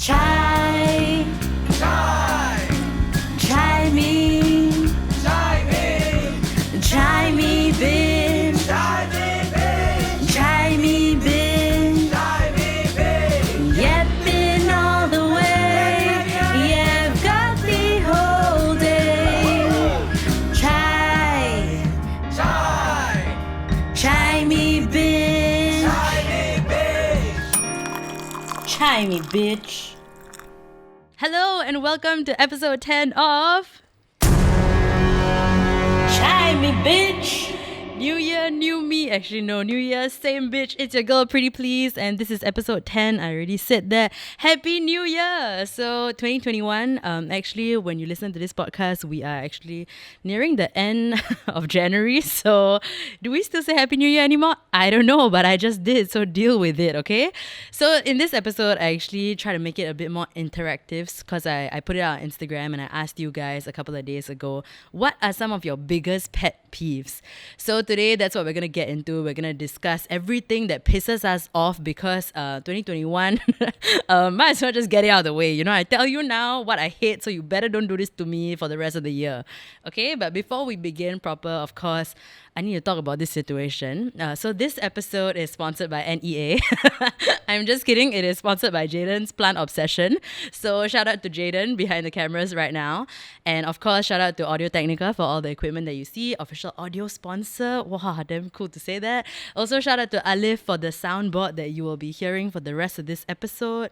Try, Try, try me, try me, try me, bitch, try me, bitch, try me, bitch. try me, bitch. Yapping all the way, yeah, I've got the whole day. Try, Try, try me, bitch, try me, bitch. try me, bitch. Hello and welcome to episode 10 of Try me, bitch. New Year, New Me. Actually, no, New Year, same bitch. It's your girl, Preetipls, and this is episode 10. I already said that. Happy New Year! So, 2021, actually, when you listen to this podcast, we are actually nearing the end of January. So, do we still say Happy New Year anymore? I don't know, but I just did, so deal with it, okay? So, in this episode, I actually try to make it a bit more interactive because I put it out on Instagram and I asked you guys a couple of days ago, what are some of your biggest pet peeves? So today, that's what we're going to get into. We're going to discuss everything that pisses us off because 2021, might as well just get it out of the way. You know, I tell you now what I hate, so you better don't do this to me for the rest of the year. Okay, but before we begin proper, of course, I need to talk about this situation. So this episode is sponsored by S.E.A. I'm just kidding. It is sponsored by Jayden's Plant Obsession. So shout out to Jayden behind the cameras right now. And of course, shout out to Audio-Technica for all the equipment that you see. Official audio sponsor. Wow, damn cool to say that. Also shout out to Alif for the soundboard that you will be hearing for the rest of this episode.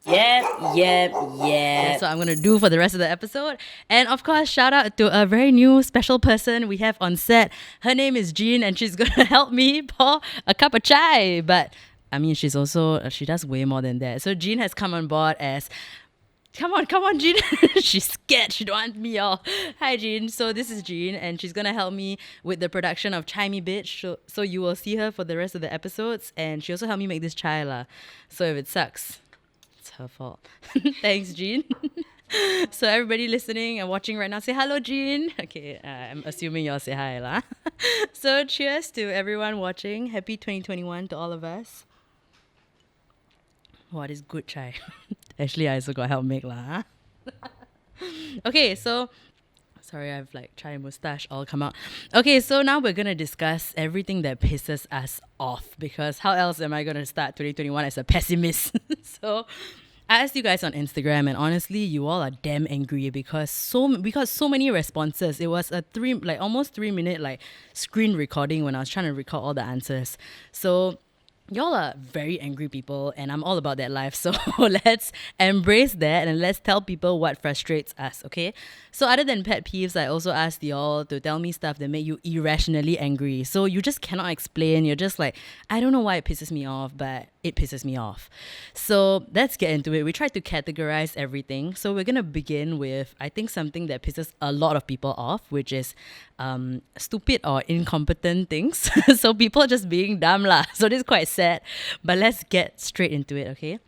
Yep. That's what I'm going to do for the rest of the episode. And of course, shout out to a very new special person we have on set. Her name is Jean and she's going to help me pour a cup of chai. But I mean, she does way more than that. So Jean has come on board as... Come on, Jean. She's scared. She don't want me all. Hi, Jean. So this is Jean, and she's gonna help me with the production of Chai Me Bitch. So you will see her for the rest of the episodes, and she also helped me make this chai lah. So if it sucks, it's her fault. Thanks, Jean. So everybody listening and watching right now, say hello, Jean. Okay, I'm assuming y'all say hi lah. So cheers to everyone watching. Happy 2021 to all of us. What is good chai? Actually, I also got help make lah. Okay, so sorry, I've like chai mustache all come out. Okay, so now we're gonna discuss everything that pisses us off because how else am I gonna start 2021 as a pessimist? So I asked you guys on Instagram, and honestly, you all are damn angry because so many responses. It was a almost 3 minute like screen recording when I was trying to record all the answers. So y'all are very angry people, and I'm all about that life. So let's embrace that and let's tell people what frustrates us, okay? So other than pet peeves, I also asked y'all to tell me stuff that make you irrationally angry. So you just cannot explain. You're just like, I don't know why it pisses me off, but it pisses me off. So let's get into it. We tried to categorize everything. So we're going to begin with, I think, something that pisses a lot of people off, which is stupid or incompetent things. So people just being dumb lah. So this is quite sad, but let's get straight into it, okay?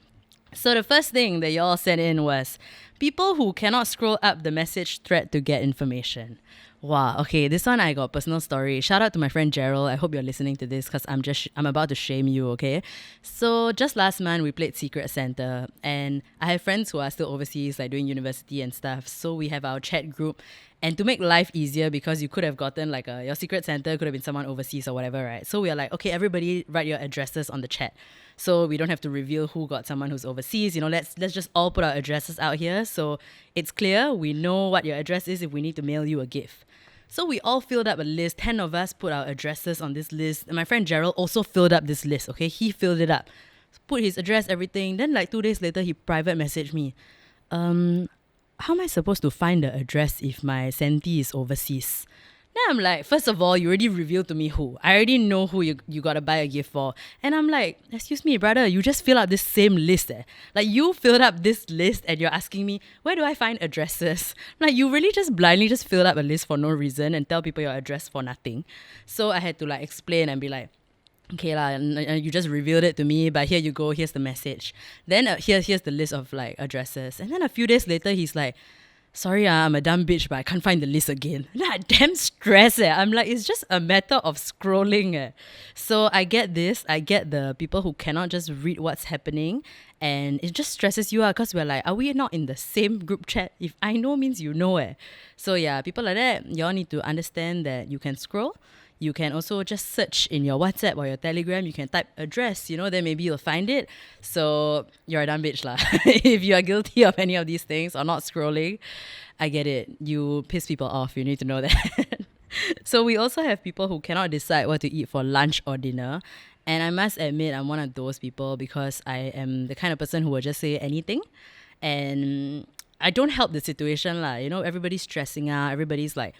So the first thing that y'all sent in was people who cannot scroll up the message thread to get information. Wow, okay, this one I got a personal story. Shout out to my friend Gerald. I hope you're listening to this because I'm about to shame you, okay? So just last month we played Secret Santa, and I have friends who are still overseas, like doing university and stuff. So we have our chat group, and to make life easier, because you could have gotten like your Secret Santa could have been someone overseas or whatever, right? So we are like, okay, everybody write your addresses on the chat. So we don't have to reveal who got someone who's overseas. You know, let's just all put our addresses out here so it's clear. We know what your address is if we need to mail you a gift. So we all filled up a list. 10 of us put our addresses on this list. And my friend Gerald also filled up this list, okay? He filled it up. Put his address, everything. Then like 2 days later, he private messaged me. How am I supposed to find the address if my Santee is overseas? Then I'm like, first of all, you already revealed to me who. I already know who you gotta buy a gift for. And I'm like, excuse me, brother, you just fill up this same list. Like, you filled up this list and you're asking me, where do I find addresses? Like, you really just blindly just filled up a list for no reason and tell people your address for nothing. So I had to like explain and be like, okay lah, you just revealed it to me, but here you go, here's the message. Then here's the list of like addresses. And then a few days later, he's like, sorry, I'm a dumb bitch, but I can't find the list again. Then I damn stressed. I'm like, it's just a matter of scrolling. So I get this. I get the people who cannot just read what's happening. And it just stresses you out because we're like, are we not in the same group chat? If I know means you know. So yeah, people like that, y'all need to understand that you can scroll. You can also just search in your WhatsApp or your Telegram. You can type address, then maybe you'll find it. So you're a dumb bitch lah. If you are guilty of any of these things or not scrolling, I get it. You piss people off. You need to know that. So we also have people who cannot decide what to eat for lunch or dinner. And I must admit, I'm one of those people because I am the kind of person who will just say anything. And I don't help the situation lah. Everybody's stressing out. Everybody's like,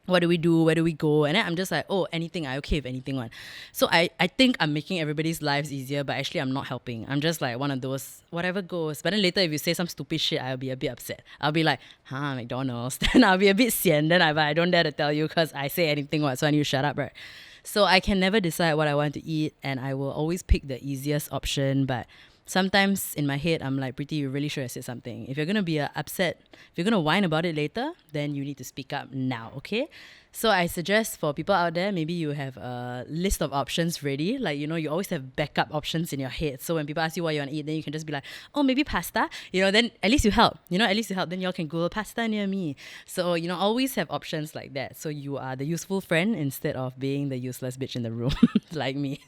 what do we do? Where do we go? And then I'm just like, oh, anything. I okay with anything one. So I think I'm making everybody's lives easier, but actually I'm not helping. I'm just like one of those, whatever goes. But then later if you say some stupid shit, I'll be a bit upset. I'll be like, McDonald's. Then I'll be a bit sian. Then I don't dare to tell you because I say anything what, so I need to shut up, right? So I can never decide what I want to eat and I will always pick the easiest option. But sometimes in my head, I'm like, Preeti, you really should have said something. If you're going to be upset, if you're going to whine about it later, then you need to speak up now, okay? So I suggest for people out there, maybe you have a list of options ready. Like, you always have backup options in your head. So when people ask you what you want to eat, then you can just be like, oh, maybe pasta. Then at least you help. At least you help. Then y'all can Google pasta near me. So, always have options like that. So you are the useful friend instead of being the useless bitch in the room like me.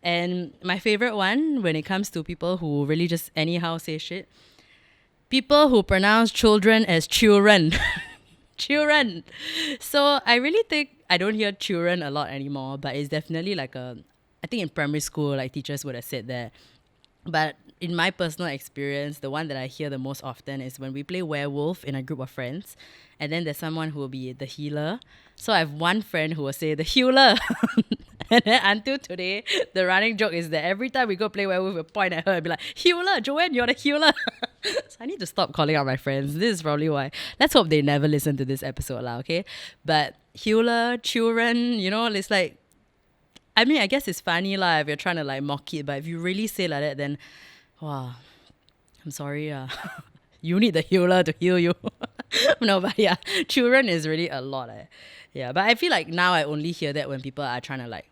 And my favorite one when it comes to people who really just anyhow say shit, people who pronounce children as children. Children. So I really think I don't hear children a lot anymore, but it's definitely like I think in primary school, like teachers would have said that. But in my personal experience, the one that I hear the most often is when we play werewolf in a group of friends, and then there's someone who will be the healer. So I have one friend who will say the healer. And then until today, the running joke is that every time we go play werewolf, we'll point at her and be like, healer, Joanne, you're the healer. So I need to stop calling out my friends. This is probably why. Let's hope they never listen to this episode lah, okay? But healer, children, it's like, I mean, I guess it's funny lah if you're trying to like mock it, but if you really say like that, then, wow, I'm sorry. You need the healer to heal you. No, but yeah, children is really a lot. Yeah, but I feel like now I only hear that when people are trying to like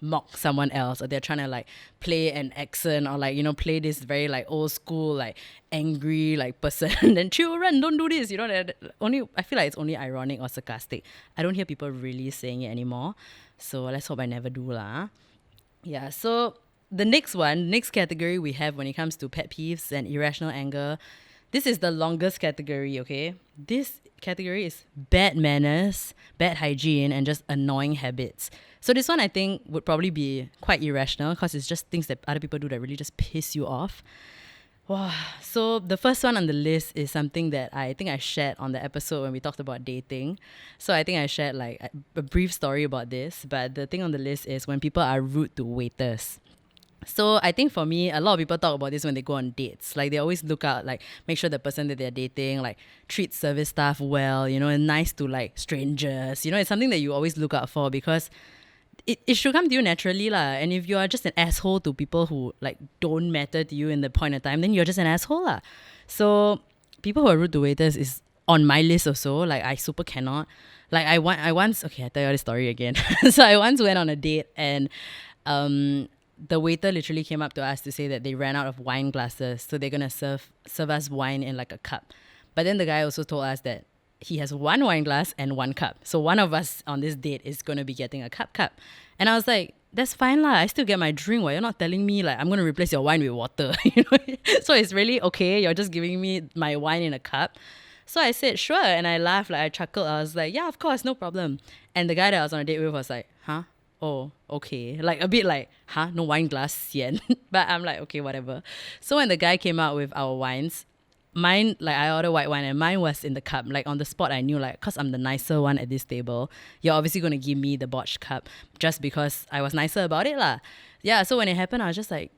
mock someone else or they're trying to like play an accent or like play this very like old school like angry like person. Then children, don't do this, that only I feel like it's only ironic or sarcastic. I don't hear people really saying it anymore, so let's hope I never do lah. Yeah, so the next category we have when it comes to pet peeves and irrational anger, this is the longest category. Okay, this category is bad manners, bad hygiene, and just annoying habits. So this one I think would probably be quite irrational because it's just things that other people do that really just piss you off. Wow. So the first one on the list is something that I think I shared on the episode when we talked about dating. So I think I shared like a brief story about this, but the thing on the list is when people are rude to waiters. So I think for me, a lot of people talk about this when they go on dates. Like they always look out, like make sure the person that they're dating like treats service staff well, and nice to like strangers. It's something that you always look out for because it should come to you naturally lah. And if you are just an asshole to people who like don't matter to you in the point of time, then you're just an asshole lah. So people who are rude to waiters is on my list also. Like I super cannot. Like I once okay, I tell you this story again. So I once went on a date and the waiter literally came up to us to say that they ran out of wine glasses, so they're gonna serve us wine in like a cup. But then the guy also told us that he has one wine glass and one cup. So one of us on this date is gonna be getting a cup. And I was like, that's fine lah. I still get my drink. Why you're not telling me like I'm gonna replace your wine with water? So it's really okay. You're just giving me my wine in a cup. So I said sure, and I laughed, like I chuckled. I was like, yeah, of course, no problem. And the guy that I was on a date with was like, huh? Oh, okay. Like a bit like, huh? No wine glass, sian. But I'm like, okay, whatever. So when the guy came out with our wines, mine, like I ordered white wine and mine was in the cup. Like on the spot, I knew like, cause I'm the nicer one at this table, you're obviously going to give me the botched cup just because I was nicer about it lah. Yeah, so when it happened, I was just like,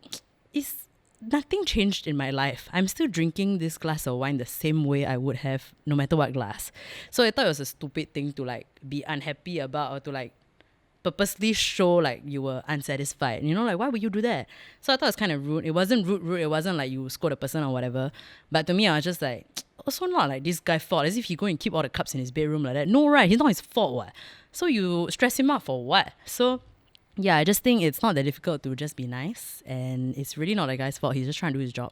nothing changed in my life. I'm still drinking this glass of wine the same way I would have no matter what glass. So I thought it was a stupid thing to like be unhappy about or to like purposely show like you were unsatisfied. Like why would you do that? So I thought it was kind of rude. It wasn't rude. It wasn't like you scold a person or whatever. But to me, I was just like, also not like this guy's fault, as if he go and keep all the cups in his bedroom like that. No, right? It's not his fault, what? So you stress him out for what? So yeah, I just think it's not that difficult to just be nice, and it's really not the guy's fault. He's just trying to do his job.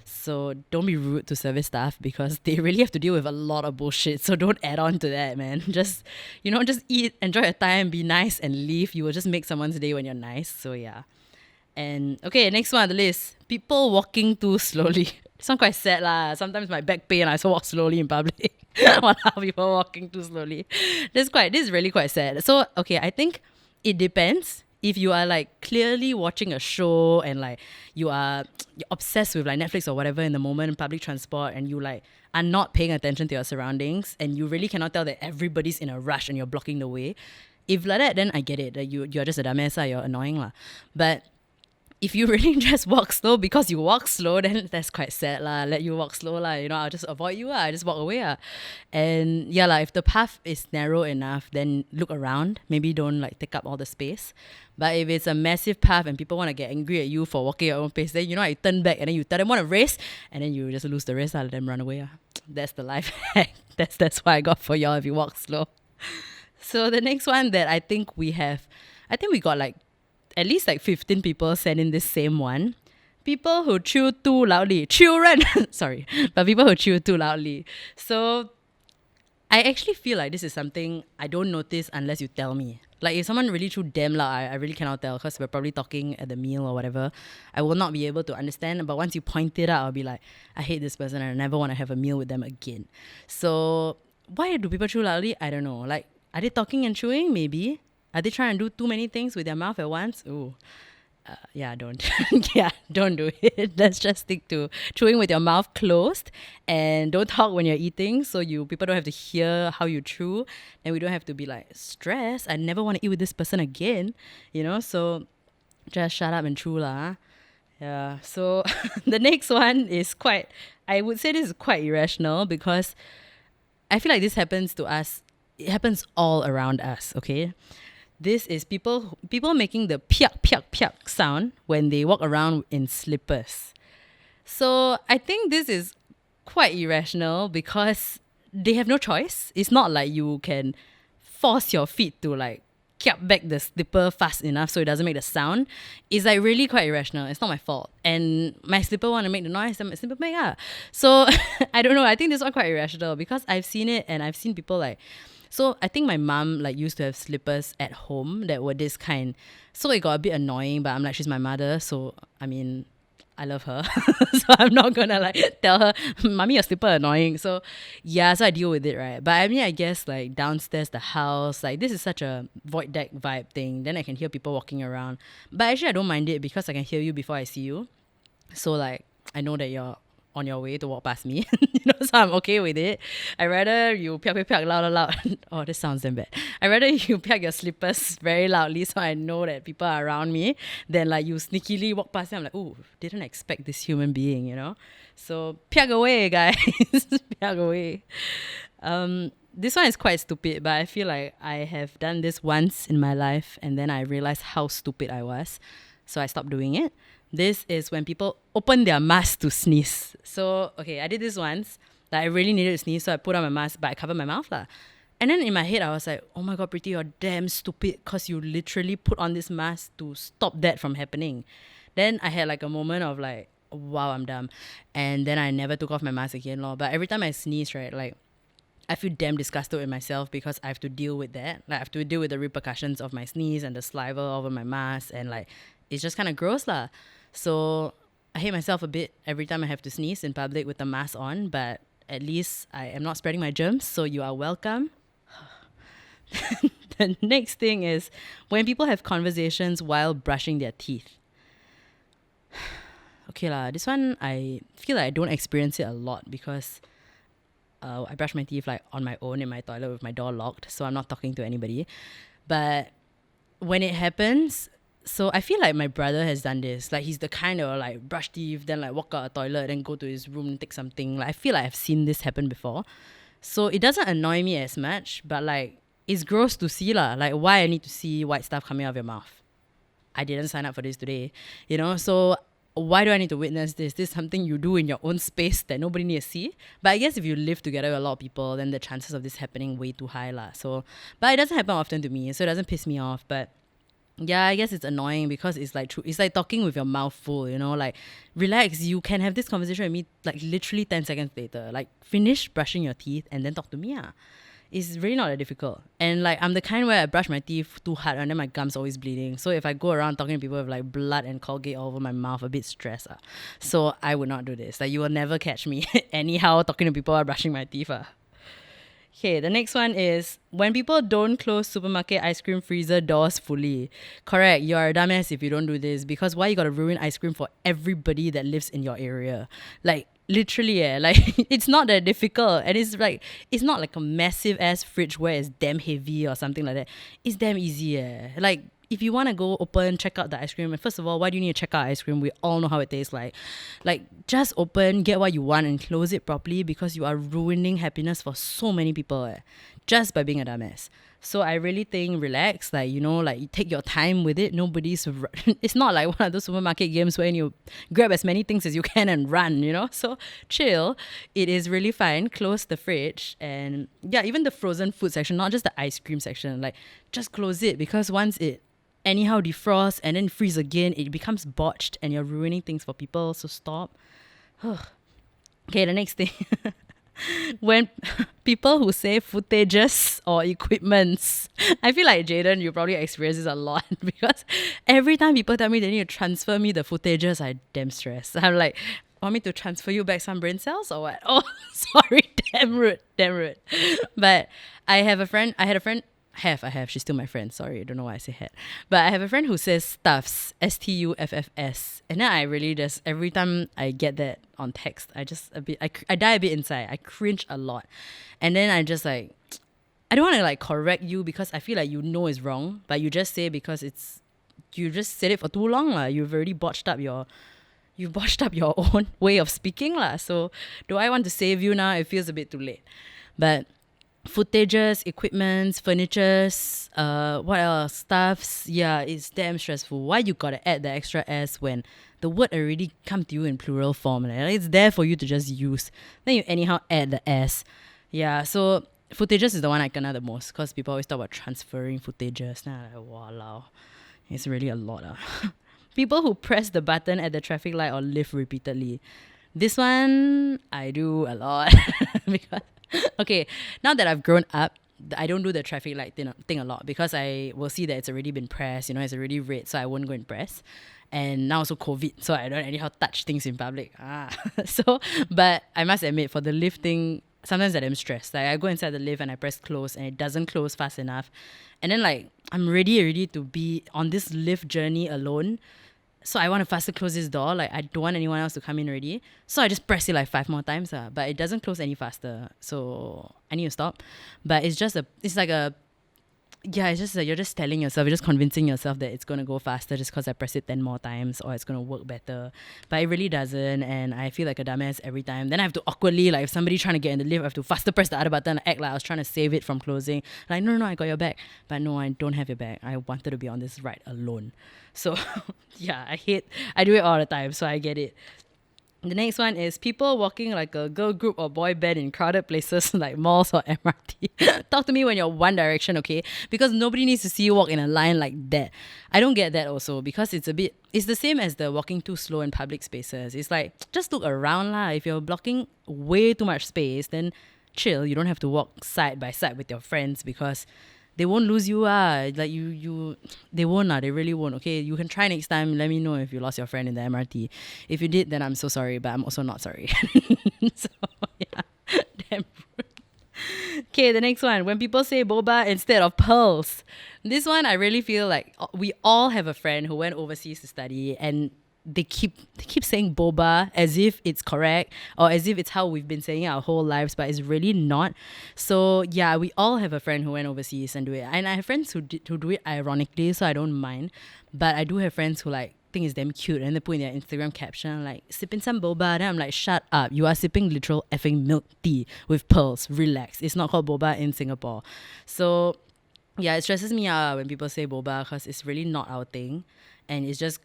So don't be rude to service staff because they really have to deal with a lot of bullshit. So don't add on to that, man. Just, just eat, enjoy your time, be nice and leave. You will just make someone's day when you're nice. So yeah. And okay, next one on the list. People walking too slowly. This one quite sad lah. Sometimes my back pain, I also walk slowly in public. Wow, people walking too slowly. This is really quite sad. So okay, I think it depends. If you are like clearly watching a show and like you're obsessed with like Netflix or whatever in the moment in public transport, and you like are not paying attention to your surroundings, and you really cannot tell that everybody's in a rush and you're blocking the way. If like that, then I get it. That you're just a dumbass, you're annoying lah. But if you really just walk slow because you walk slow, then that's quite sad lah. Let you walk slow lah. I'll just avoid you lah. I just walk away lah. And yeah lah, if the path is narrow enough, then look around. Maybe don't like take up all the space. But if it's a massive path and people want to get angry at you for walking your own pace, then you turn back and then you tell them want to race, and then you just lose the race, let them run away. That's the life hack. That's what I got for y'all if you walk slow. So the next one that I think we got like at least like 15 people send in this same one. People who chew too loudly. Children! Sorry. But people who chew too loudly. So I actually feel like this is something I don't notice unless you tell me. Like if someone really chew damn loud, I really cannot tell because we're probably talking at the meal or whatever. I will not be able to understand. But once you point it out, I'll be like, I hate this person and I never want to have a meal with them again. So why do people chew loudly? I don't know. Like, are they talking and chewing? Maybe. Are they trying to do too many things with their mouth at once? Ooh. Yeah, don't. Yeah, don't do it. Let's just stick to chewing with your mouth closed, and don't talk when you're eating so people don't have to hear how you chew, and we don't have to be like stressed. I never want to eat with this person again, so just shut up and chew lah. Yeah, so the next one is I would say this is quite irrational because I feel like this happens to us. It happens all around us, okay? This is people making the piak, piak, piak sound when they walk around in slippers. So I think this is quite irrational because they have no choice. It's not like you can force your feet to like kiap back the slipper fast enough so it doesn't make the sound. It's like really quite irrational. It's not my fault. And my slipper want to make the noise, then my slipper make ah. So I don't know. I think this one quite irrational because I've seen it and I've seen people like. So I think my mom like used to have slippers at home that were this kind. So it got a bit annoying, but I'm like, she's my mother. So, I mean, I love her. So I'm not going to like tell her, Mommy, your slipper annoying. So yeah, so I deal with it, right? But I mean, I guess like downstairs, the house, like this is such a void deck vibe thing. Then I can hear people walking around. But actually I don't mind it because I can hear you before I see you. So like, I know that you're on your way to walk past me, so I'm okay with it. I rather you piak piak piak loud. Oh, this sounds damn bad. I rather you piak your slippers very loudly so I know that people are around me than like you sneakily walk past me. I'm like, ooh, didn't expect this human being, So piak away, guys. Piak away. This one is quite stupid, but I feel like I have done this once in my life and then I realized how stupid I was. So I stopped doing it. This is when people open their mask to sneeze. So, okay, I did this once. Like, I really needed to sneeze, so I put on my mask, but I covered my mouth lah. And then in my head, I was like, oh my god, Preeti, you're damn stupid because you literally put on this mask to stop that from happening. Then I had like a moment of like, wow, I'm dumb. And then I never took off my mask again lor. But every time I sneeze, right, like, I feel damn disgusted with myself because I have to deal with that. Like, I have to deal with the repercussions of my sneeze and the saliva over my mask, and like, it's just kind of gross lah. So I hate myself a bit every time I have to sneeze in public with the mask on, but at least I am not spreading my germs, so you are welcome. The next thing is when people have conversations while brushing their teeth. Okay lah, this one I feel like I don't experience it a lot because I brush my teeth like on my own in my toilet with my door locked, so I'm not talking to anybody. But when it happens, so I feel like my brother has done this. Like, he's the kind of like brush teeth, then like walk out of the toilet, then go to his room, take something. Like, I feel like I've seen this happen before. So it doesn't annoy me as much, but like, it's gross to see lah. Like, why I need to see white stuff coming out of your mouth? I didn't sign up for this today, So why do I need to witness this? This is something you do in your own space that nobody needs to see. But I guess if you live together with a lot of people, then the chances of this happening way too high lah. So, but it doesn't happen often to me, so it doesn't piss me off. But yeah, I guess it's annoying because it's like true. It's like talking with your mouth full, you know, like relax. You can have this conversation with me like literally 10 seconds later. Like finish brushing your teeth and then talk to me. It's really not that difficult. And like I'm the kind where I brush my teeth too hard and then my gums always bleeding. So if I go around talking to people with like blood and Colgate all over my mouth, a bit stressed. So I would not do this. Like you will never catch me anyhow talking to people while brushing my teeth. Okay, the next one is when people don't close supermarket ice cream freezer doors fully. Correct, you are a dumbass if you don't do this, because why you gotta ruin ice cream for everybody that lives in your area? Like literally, like it's not that difficult, and it's not like a massive ass fridge where it's damn heavy or something like that. It's damn easy, like. If you want to go open, check out the ice cream. And first of all, why do you need to check out ice cream? We all know how it tastes like. Like, just open, get what you want, and close it properly, because you are ruining happiness for so many people just by being a dumbass. So I really think relax, like, you know, like you take your time with it. It's not like one of those supermarket games where you grab as many things as you can and run, you know. So chill. It is really fine. Close the fridge, and yeah, even the frozen food section, not just the ice cream section, like just close it, because once it anyhow defrost and then freeze again, it becomes botched and you're ruining things for people. So stop. Okay, the next thing. When people who say footages or equipments, I feel like Jayden, you probably experience this a lot, because every time people tell me they need to transfer me the footages, I damn stress. I'm like, want me to transfer you back some brain cells or what? Oh, sorry, damn rude. But I had a friend, she's still my friend, sorry, I don't know why I say had. But I have a friend who says stuffs, STUFFS. And then I really just, every time I get that on text, I die a bit inside. I cringe a lot. And then I just like, I don't want to like correct you, because I feel like you know it's wrong, but you just say because you just said it for too long. You've already botched up your own way of speaking. So do I want to save you now? It feels a bit too late. But footages, equipments, furnitures, what else? Stuffs. Yeah, it's damn stressful. Why you gotta add the extra S when the word already come to you in plural form? Like, it's there for you to just use. Then you anyhow add the S. Yeah, so footages is the one I kena the most, because people always talk about transferring footages. Now I'm like, walao. It's really a lot. People who press the button at the traffic light or lift repeatedly. This one I do a lot. Because okay, now that I've grown up, I don't do the traffic light thing a lot, because I will see that it's already been pressed, you know, it's already red, so I won't go and press. And now also COVID, so I don't anyhow touch things in public. So, but I must admit, for the lifting, sometimes I'm stressed. Like I go inside the lift and I press close and it doesn't close fast enough. And then like, I'm ready to be on this lift journey alone. So I want to faster close this door. Like I don't want anyone else to come in already. So I just press it like 5 more times. But it doesn't close any faster. So I need to stop. But it's just it's just you're just telling yourself, you're just convincing yourself that it's going to go faster just because I press it 10 more times, or it's going to work better. But it really doesn't. And I feel like a dumbass every time. Then I have to awkwardly, like if somebody trying to get in the lift, I have to faster press the other button and act like I was trying to save it from closing. Like, no, I got your back. But no, I don't have your back. I wanted to be on this ride alone. So yeah, I do it all the time. So I get it. The next one is people walking like a girl group or boy band in crowded places like malls or MRT. Talk to me when you're One Direction, okay? Because nobody needs to see you walk in a line like that. I don't get that also, because it's the same as the walking too slow in public spaces. It's like, just look around lah. If you're blocking way too much space, then chill. You don't have to walk side by side with your friends, because they won't lose you. Like they won't. They really won't. Okay, you can try next time. Let me know if you lost your friend in the MRT. If you did, then I'm so sorry, but I'm also not sorry. So yeah, damn. Okay, the next one. When people say boba instead of pearls. This one, I really feel like we all have a friend who went overseas to study, and they keep saying boba as if it's correct, or as if it's how we've been saying it our whole lives, but it's really not. So yeah, we all have a friend who went overseas and do it, and I have friends who do it ironically, so I don't mind. But I do have friends who like think it's damn cute, and they put in their Instagram caption like sipping some boba. Then I'm like, shut up, you are sipping literal effing milk tea with pearls. Relax, it's not called boba in Singapore. So yeah, it stresses me out when people say boba, because it's really not our thing, and it's just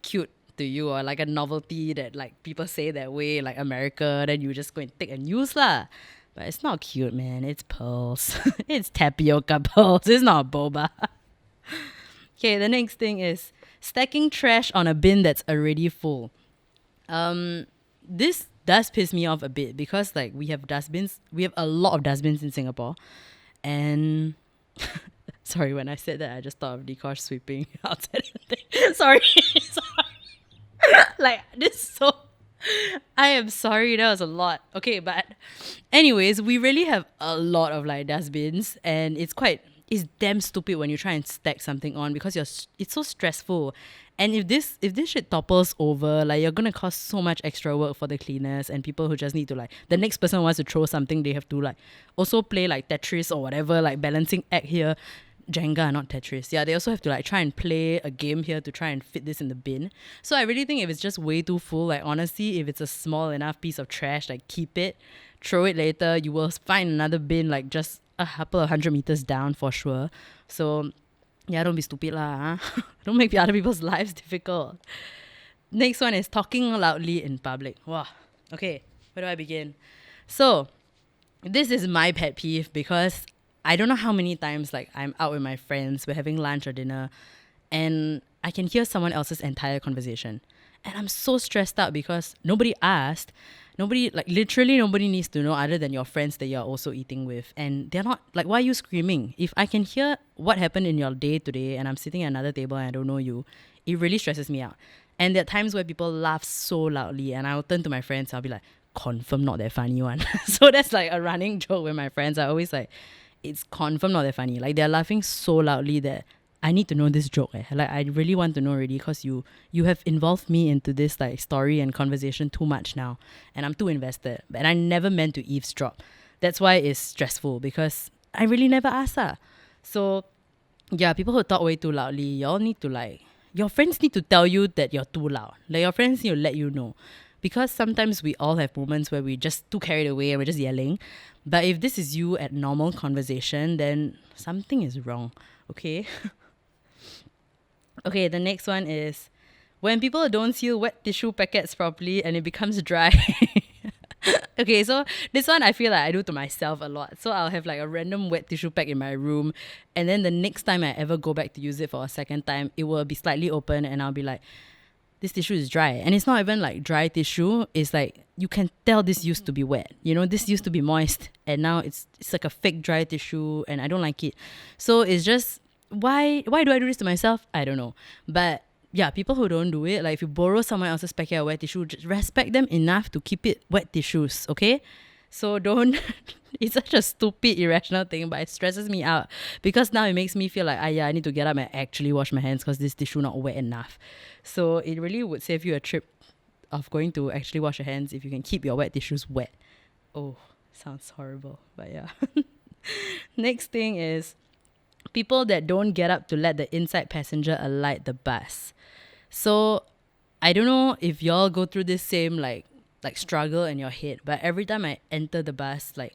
cute to you, or like a novelty that like people say that way, like America, then you just go and take and use lah. But it's not cute, man. It's pearls. It's tapioca pearls. It's not boba. Okay, the next thing is stacking trash on a bin that's already full. This does piss me off a bit because like we have dustbins. We have a lot of dustbins in Singapore. And sorry, when I said that, I just thought of Dikosh sweeping outside the thing. Sorry. Like, this is so... I am sorry, that was a lot. Okay, but anyways, we really have a lot of like dustbins, and it's damn stupid when you try and stack something on because it's so stressful. And if this shit topples over, like, you're gonna cause so much extra work for the cleaners and people who just need to like, the next person wants to throw something, they have to like also play like Tetris or whatever, like balancing act here. Jenga, not Tetris. Yeah, they also have to like try and play a game here to try and fit this in the bin. So I really think if it's just way too full, like honestly, if it's a small enough piece of trash, like keep it, throw it later. You will find another bin like just a couple of 100 meters down for sure. So yeah, don't be stupid lah. Huh? Don't make other people's lives difficult. Next one is talking loudly in public. Wow. Okay, where do I begin? So this is my pet peeve because I don't know how many times like I'm out with my friends, we're having lunch or dinner, and I can hear someone else's entire conversation. And I'm so stressed out because nobody asked. Literally nobody needs to know other than your friends that you're also eating with. And they're not, like, why are you screaming? If I can hear what happened in your day today and I'm sitting at another table and I don't know you, it really stresses me out. And there are times where people laugh so loudly and I'll turn to my friends, I'll be like, confirm not that funny one. So that's like a running joke with my friends. I always like, it's confirm not that funny. Like, they're laughing so loudly that I need to know this joke. Like, I really want to know already because you have involved me into this like story and conversation too much now, and I'm too invested. And I never meant to eavesdrop. That's why it's stressful because I really never asked her. So yeah, people who talk way too loudly, y'all need to like, your friends need to tell you that you're too loud. Like, your friends need to let you know. Because sometimes we all have moments where we just too carried away and we're just yelling. But if this is you at normal conversation, then something is wrong. Okay? Okay, the next one is when people don't seal wet tissue packets properly and it becomes dry. Okay, so this one I feel like I do to myself a lot. So I'll have like a random wet tissue pack in my room, and then the next time I ever go back to use it for a second time, it will be slightly open and I'll be like, this tissue is dry. And it's not even like dry tissue. It's like, you can tell this used to be wet. You know, this used to be moist and now it's like a fake dry tissue and I don't like it. So it's just, why do I do this to myself? I don't know. But yeah, people who don't do it, like if you borrow someone else's packet of wet tissue, just respect them enough to keep it wet tissues, okay? So don't, it's such a stupid, irrational thing, but it stresses me out because now it makes me feel like, I need to get up and actually wash my hands because this tissue not wet enough. So it really would save you a trip of going to actually wash your hands if you can keep your wet tissues wet. Oh, sounds horrible, but yeah. Next thing is people that don't get up to let the inside passenger alight the bus. So I don't know if y'all go through this same like struggle in your head, but every time I enter the bus, like,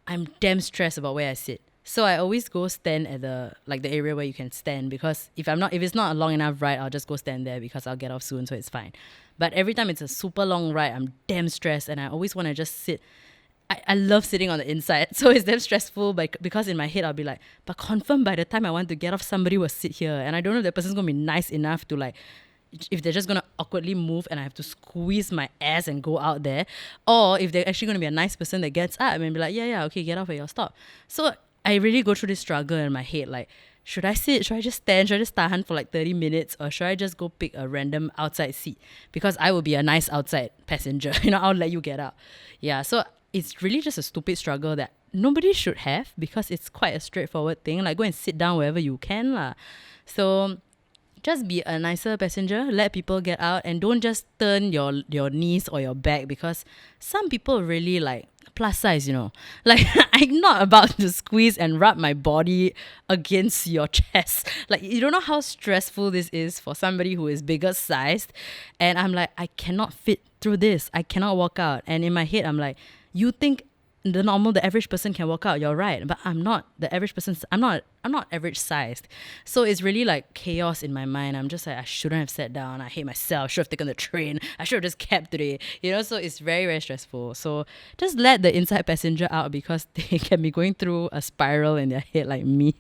I'm damn stressed about where I sit. So I always go stand at the area where you can stand, because if it's not a long enough ride, I'll just go stand there because I'll get off soon, so it's fine. But every time it's a super long ride, I'm damn stressed and I always want to just sit. I love sitting on the inside, so it's damn stressful because in my head I'll be like, but confirm by the time I want to get off, somebody will sit here, and I don't know if that person's gonna be nice enough to like, if they're just gonna awkwardly move and I have to squeeze my ass and go out there, or if they're actually gonna be a nice person that gets up and be like, yeah, okay, get off at your stop. So I really go through this struggle in my head, like, should I sit? Should I just stand? Should I just tahan for like 30 minutes? Or should I just go pick a random outside seat? Because I will be a nice outside passenger. I'll let you get out. Yeah, so it's really just a stupid struggle that nobody should have, because it's quite a straightforward thing. Like, go and sit down wherever you can lah. So just be a nicer passenger, let people get out, and don't just turn your knees or your back, because some people really like plus size, like I'm not about to squeeze and rub my body against your chest. Like, you don't know how stressful this is for somebody who is bigger sized, and I'm like, I cannot fit through this, I cannot walk out. And in my head I'm like, you think the average person can walk out. You're right, but I'm not the average person. I'm not average sized. So it's really like chaos in my mind. I'm just like, I shouldn't have sat down. I hate myself. I should have taken the train. I should have just kept today. So it's very, very stressful. So just let the inside passenger out because they can be going through a spiral in their head like me.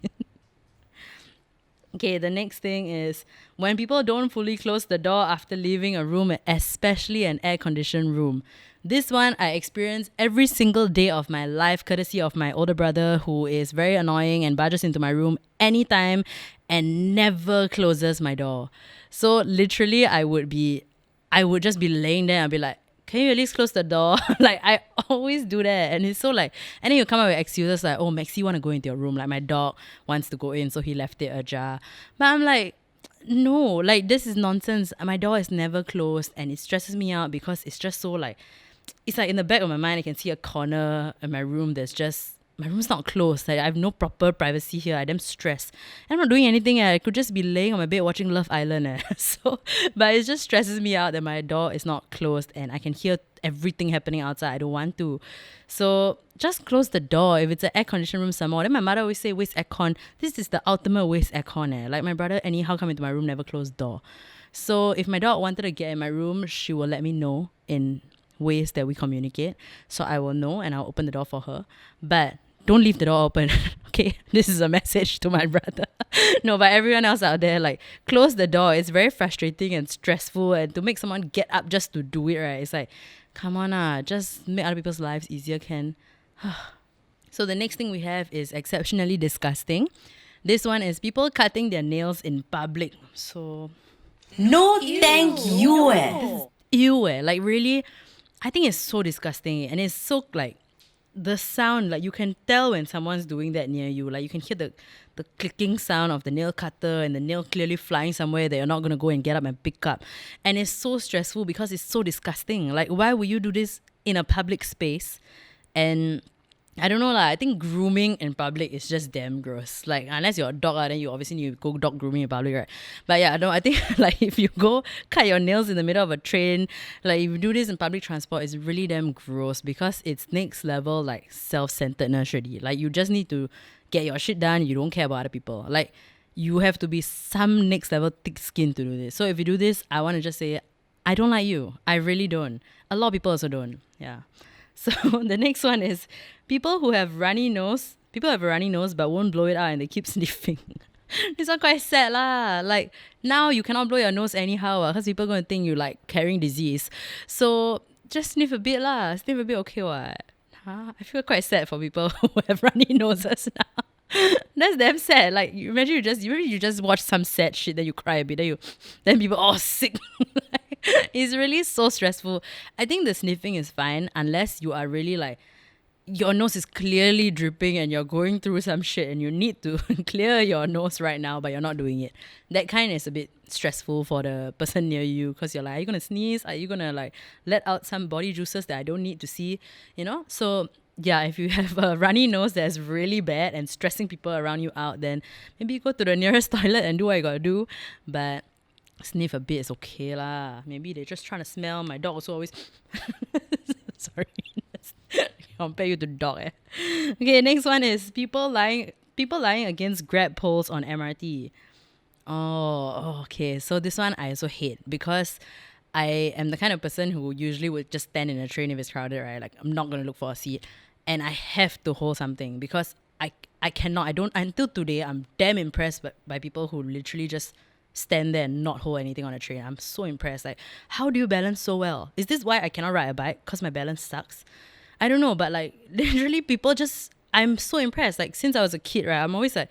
Okay, the next thing is when people don't fully close the door after leaving a room, especially an air-conditioned room. This one I experience every single day of my life, courtesy of my older brother, who is very annoying and barges into my room anytime and never closes my door. So literally, I would just be laying there and be like, can you at least close the door? Like, I always do that. And it's so like, and then you come up with excuses like, oh, Maxi want to go into your room. Like, my dog wants to go in, so he left it ajar. But I'm like, no, like, this is nonsense. My door is never closed and it stresses me out because it's just so like, it's like in the back of my mind, I can see a corner in my room that's just, my room's not closed. Like, I have no proper privacy here. I'm stressed. I'm not doing anything. I could just be laying on my bed watching Love Island. But it just stresses me out that my door is not closed and I can hear everything happening outside. I don't want to. So just close the door. If it's an air-conditioned room some more. Then my mother always say, waste aircon. This is the ultimate waste aircon. Like, my brother anyhow come into my room, never close door. So if my dog wanted to get in my room, she will let me know in ways that we communicate. So I will know and I'll open the door for her. But don't leave the door open. Okay, this is a message to my brother. No, but everyone else out there, like, close the door. It's very frustrating and stressful, and to make someone get up just to do it, right? It's like, come on, just make other people's lives easier, can. So the next thing we have is exceptionally disgusting. This one is people cutting their nails in public. So, No, thank you. like, really, I think it's so disgusting, and it's so like, the sound, like, you can tell when someone's doing that near you. Like, you can hear the clicking sound of the nail cutter and the nail clearly flying somewhere that you're not going to go and get up and pick up. And it's so stressful because it's so disgusting. Like, why would you do this in a public space? And I don't know, I think grooming in public is just damn gross. Like, unless you're a dog, then you obviously need to go dog grooming in public, right? But yeah, I think like, if you go cut your nails in the middle of a train, like, if you do this in public transport, it's really damn gross because it's next level like self-centeredness already. Like, you just need to get your shit done. You don't care about other people. Like, you have to be some next level thick skin to do this. So if you do this, I want to just say, I don't like you. I really don't. A lot of people also don't. Yeah. So the next one is people who have runny nose. People have a runny nose but won't blow it out and they keep sniffing. This one quite sad lah. Like, now you cannot blow your nose anyhow because people are going to think you like carrying disease. So just sniff a bit lah. Sniff a bit, okay what? I feel quite sad for people who have runny noses now. That's damn sad. Like, you imagine you just watch some sad shit, then you cry a bit, then people all sick. It's really so stressful. I think the sniffing is fine unless you are really like, your nose is clearly dripping and you're going through some shit and you need to clear your nose right now, but you're not doing it. That kind is a bit stressful for the person near you because you're like, are you going to sneeze? Are you going to like let out some body juices that I don't need to see? So yeah, if you have a runny nose that's really bad and stressing people around you out, then maybe go to the nearest toilet and do what you got to do. But sniff a bit is okay lah. Maybe they're just trying to smell. My dog also always... Sorry. Compare you to dog. Okay, next one is people lying against grab poles on MRT. Oh, okay. So this one I also hate because I am the kind of person who usually would just stand in a train if it's crowded, right? Like, I'm not going to look for a seat. And I have to hold something because I cannot. I don't... Until today, I'm damn impressed by people who literally just stand there and not hold anything on a train. I'm so impressed. Like, how do you balance so well? Is this why I cannot ride a bike? Because my balance sucks? I don't know, but like, literally people just... I'm so impressed. Like, since I was a kid, right, I'm always like,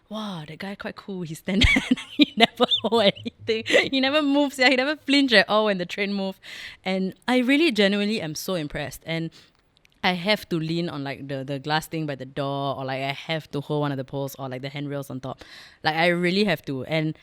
wow, that guy quite cool. He stand there and he never hold anything. He never moves. Yeah, he never flinch at all when the train moves. And I really genuinely am so impressed. And I have to lean on like the glass thing by the door, or like I have to hold one of the poles, or like the handrails on top. Like, I really have to. And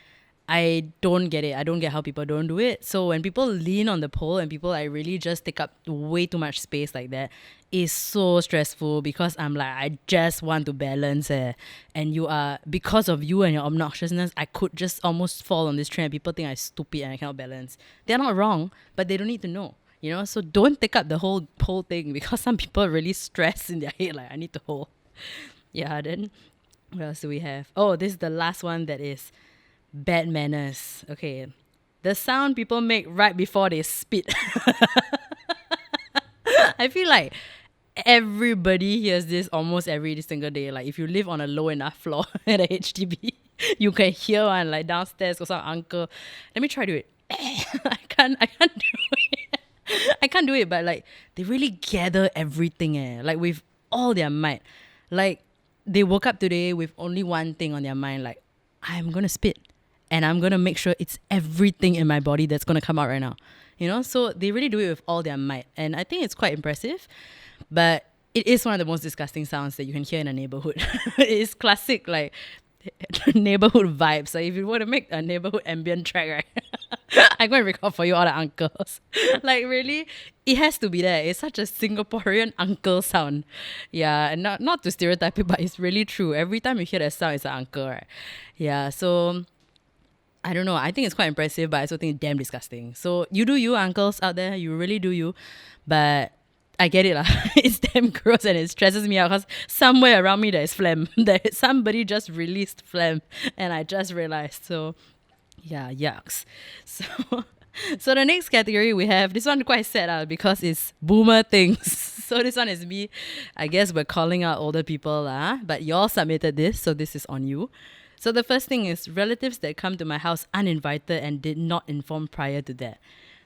I don't get it. I don't get how people don't do it. So when people lean on the pole and people like really just take up way too much space like that, is so stressful because I'm like, I just want to balance and you are, because of you and your obnoxiousness, I could just almost fall on this train and people think I'm stupid and I cannot balance. They're not wrong, but they don't need to know. So don't take up the whole thing, because some people really stress in their head, like, I need to hold. Yeah, then what else do we have? Oh, this is the last one, that is bad manners. Okay. The sound people make right before they spit. I feel like everybody hears this almost every single day. Like, if you live on a low enough floor at a HDB, you can hear one, like, downstairs or some uncle. Let me try to do it. I can't do it. I can't do it, but like, they really gather everything, like, with all their might. Like, they woke up today with only one thing on their mind, like, I'm gonna spit, and I'm gonna make sure it's everything in my body that's gonna come out right now. So they really do it with all their might, and I think it's quite impressive. But it is one of the most disgusting sounds that you can hear in a neighborhood. It's classic, like, neighborhood vibes. Like, if you want to make a neighborhood ambient track, right? I'm going to record for you all the uncles. Like, really, it has to be there. It's such a Singaporean uncle sound. Yeah, and not to stereotype it, but it's really true. Every time you hear that sound, it's an uncle, right? Yeah, so I don't know. I think it's quite impressive, but I also think it's damn disgusting. So you do you, uncles out there. You really do you. But I get it lah. It's damn gross, and it stresses me out, because somewhere around me there is phlegm. Somebody just released phlegm, and I just realized. So yeah, yucks. So the next category we have, this one quite sad because it's boomer things. So this one is me. I guess we're calling out older people but y'all submitted this, so this is on you. So the first thing is relatives that come to my house uninvited and did not inform prior to that.